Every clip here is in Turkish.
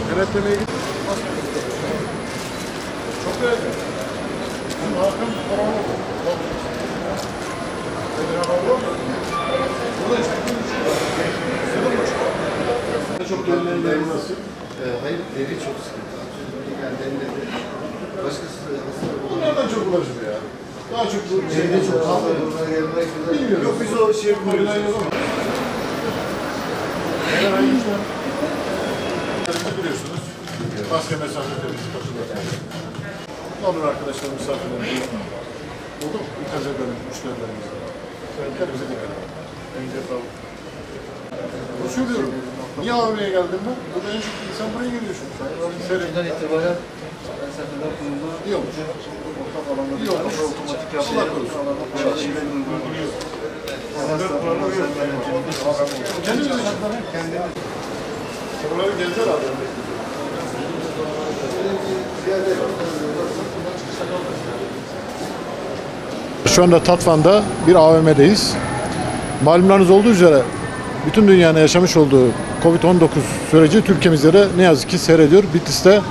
Denetlemeye git. Çok önemli. Hakan korona oldu. Çok dönmeyen yer burası. Hayır, deri çok sıkıntı. Yani derileri başkası hastalık olan. Bunlardan çok ulaşım ya. Daha çok bu Şeyde çok kaldı. Bunlar gelmek güzel. Bilmiyorum. Yok biz o şey koyuyoruz. Neden aynı işler? Biliyorsunuz. Maske mesafe temizlik kapıları. Ne olur arkadaşlar misafirlerimiz. Oldu mu? İkaz edelim müşterilerimize. Kendimize dikkat edelim. Önce sağlık. Bunu söylüyorum. Niye AVM'ye geldim ben? Burada en çok insan buraya geliyor çünkü. Şeyden itibaren felsefeden kurulma İyi olmuş. ortak alanda İyi olmuş. otomatik Allah korusun. Buraları gezler abi. Şu anda Tatvan'da bir AVM'deyiz. Malumunuz olduğu üzere bütün dünyanın yaşamış olduğu Covid-19 süreci Türkiye'mizde de ne yazık ki seyrediyor. Bitlis'te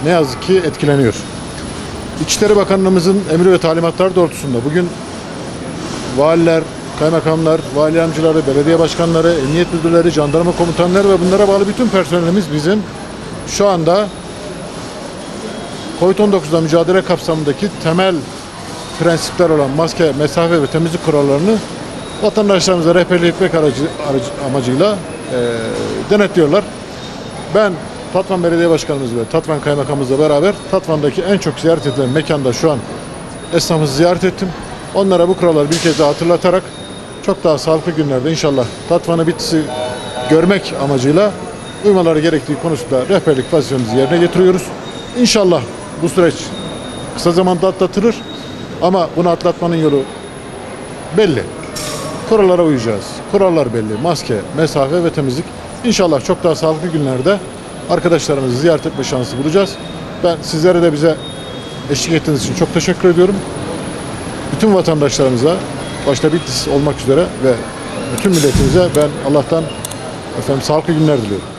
ne yazık ki etkileniyor. İçişleri Bakanlığımızın emri ve talimatları doğrultusunda bugün valiler, kaymakamlar, vali yardımcıları, belediye başkanları, emniyet müdürleri, jandarma komutanları ve bunlara bağlı bütün personelimiz bizim şu anda Covid-19'la mücadele kapsamındaki temel prensipler olan maske, mesafe ve temizlik kurallarını vatandaşlarımıza rehberlik etmek amacıyla denetliyorlar. Ben Tatvan Belediye Başkanımız ve Tatvan Kaymakamımızla beraber Tatvan'daki en çok ziyaret edilen mekanda şu an esnafımızı ziyaret ettim. Onlara bu kuralları bir kez daha hatırlatarak çok daha sağlıklı günlerde inşallah Tatvan'ı Bitlis'i görmek amacıyla uymaları gerektiği konusunda rehberlik vazifemizi yerine getiriyoruz. İnşallah bu süreç kısa zamanda atlatılır ama bunu atlatmanın yolu belli. Kurallara uyacağız. Kurallar belli. Maske, mesafe ve temizlik. İnşallah çok daha sağlıklı günlerde arkadaşlarımızı ziyaret etme şansı bulacağız. Ben sizlere de bize eşlik ettiğiniz için çok teşekkür ediyorum. Bütün vatandaşlarımıza, başta Bitlis olmak üzere ve bütün milletimize ben Allah'tan sağlıklı günler diliyorum.